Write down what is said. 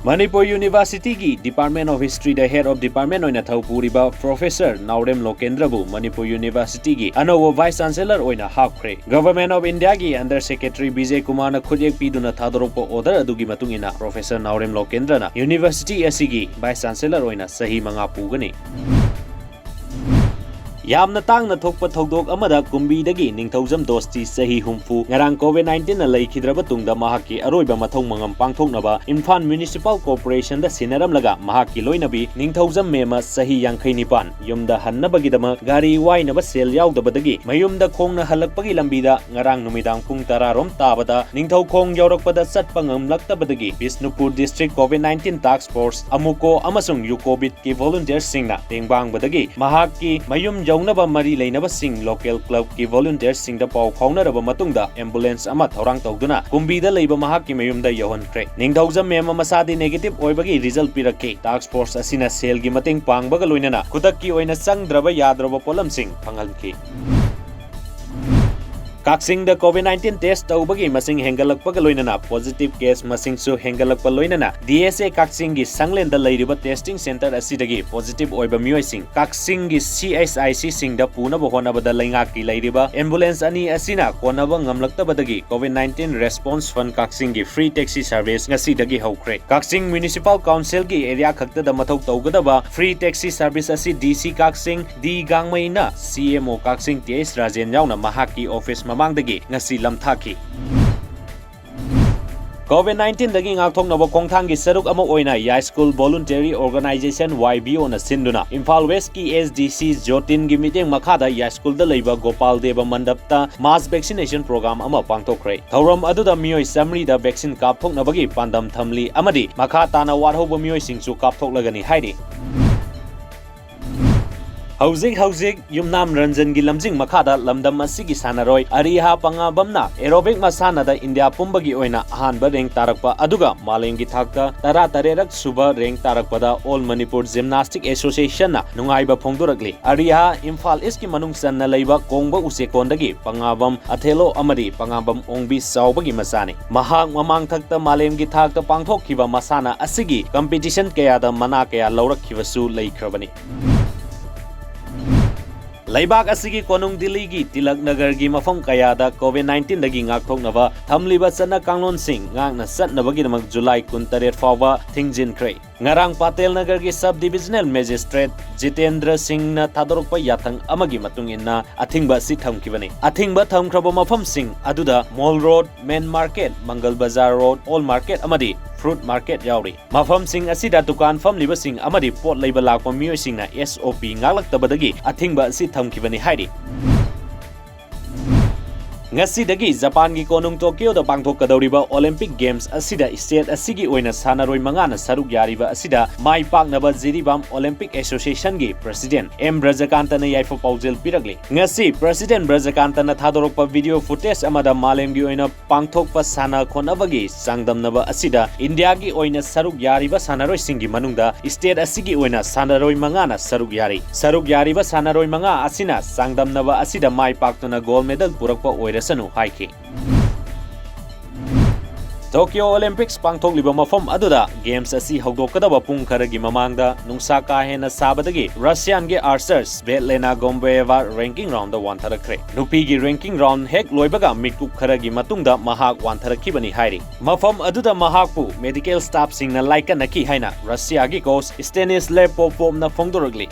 Manipur University ki Department of History the Head of Department oina thau puriba Professor Naurem Lokendra bu Manipur University ki anowo Vice Chancellor oina hapkhre. Government of India ki Under Secretary Vijay Kumar na khujek piduna thadorokpa order adugi matungina Professor Naurem Lokendra na University asigi Vice Chancellor oina sahi manga pugani. Yamna tangna thokpa thodok amada kumbidagi ningthaujam dosti sahi humfu ngarang COVID-19 na leikidraba tungda mahaki aroiba mathong mangam pangthoknaba Imphal Municipal Corporation da sinaram laga mahaki loinabi ningthaujam mema sahi 59 yumda hannabagidama gari wainaba sel yaudabadagi mayumda khongna halakpagi lambida ngarang numidang pung 10 rom tabada ningthau khong yaurakpada satpa ngamlaktabadagi Bisnupur District COVID-19 Task Force Amuko amasung Yukobit ki volunteers singna tengbang-badagi mahaki mayum Jaunaba mari leinaba sing local club ki volunteers sing da pau phaunaraba matungda ambulance ama thorang tawduna kumbida leiba mahakki mayumda yawankhre ningdaujam mema masadi negative oibagi result pirakhe task force asina sel gi mating pangbaga loinana khudakki oina sangdraba yadraba polam sing phangalki Kaksing the COVID-19 test tawbagi masing hengalakpaga loinana positive case masing su hengalakpa loinana DSA Kaksing gi sanglen da leiriba testing center asidagi positive oiba mioi sing Kaksing gi CSIC sing da puna bohona bada lainga ki leiriba ambulance ani asina konaba ngamlaktabadagi COVID-19 response fund Kaksing gi free taxi service ngasidagi haukhre Kaksing Municipal Council gi area khakta da mathau tawgadaba free taxi service asi DC Kaksing D Gangmaina CMO Kaksing TS Rajen yauna mahaki office mamangdagi ngasi lamthaki COVID-19 dagi ngakthoknaba khongthanggi saruk ama oina Ya School Voluntary Organization YBO na sinduna Imphal West ki SDC Jotin gi meeting makhada Ya School da leiba Gopal Deva Mandapta mass vaccination program ama pangthokre thauram aduda mioi samri da vaccine kapthoknabagi pandam thamli amadi makha tana warhoba mioi singsu kapthoklagani hairi Haujik Yumnam Ranjan gi lamjing makhada lamdam asigi sanaroi ariha pangabamna aerobic masana da India pumbagi oina ahanba rank tarakpa aduga malengi thakta tara tarerak suba rank tarakpada All Manipur Gymnastic Association na nungaiba phongdorakli ariha Imphal East ki manung sanna leiba kongba usekondagi pangabam athelo amadi pangabam ongbi saubagi masani mahak mamang thakta malemgi thakta pangthokkiba masana asigi competition kaya da mana kaya laurakhibasu leikrabani Laibak asigi konung Delhi gi Tilak Nagar gi mafam kaya da COVID-19 dagi ngakthoknaba thamliba chana kanglon sing ngakna satnabagi namak July 13 fawa thingjin kre ngarang Patel Nagar gi sub divisional magistrate Jitendra Singh na thadorokpa yathang amagi matung inna athingba si thamkibani athingba thamkraba mafam sing aduda Mall Road Main Market Mangal Bazar Road All Market amadi Fruit Market yauri mafam sing asida dukan famliba sing amadi pot leiba lakpa mioi singna SOP ngaklaktabadagi athingba si thamkibani hairi ngasi dagi Japan gi konung Tokyo da pangthokadoriba Olympic Games asida state asigi oina sanaroi mangana saruk yariba asida mai paknaba Jiribam Olympic Association gi President M Brajakanta na yaifa paujel piragli ngasi President Brajakanta na thadorokpa video footage amada malem gi oina pangthokpa sana khonabagi sangdamnaba asida India gi oina saruk yariba sanaroi singi manungda state asigi oina sanaroi mangana saruk yariba sanaroi manga asina sangdamnaba asida mai paktuna gold medal purakpa oira sanu haiki Tokyo Olympics pangthokliba mafam aduda games asi hawdokadaba pung kharagi mamangda nungsa ka hena sabadagi Russian ge archers Svetlana Gombayeva ranking round da wantharakre nupi gi ranking round hek loibaga mikup kharagi matungda mahak wantharakibani hairi mafam aduda mahakpu medical staff singna laika naki haina Russia gi coach Stanislav Popov na phongdoragli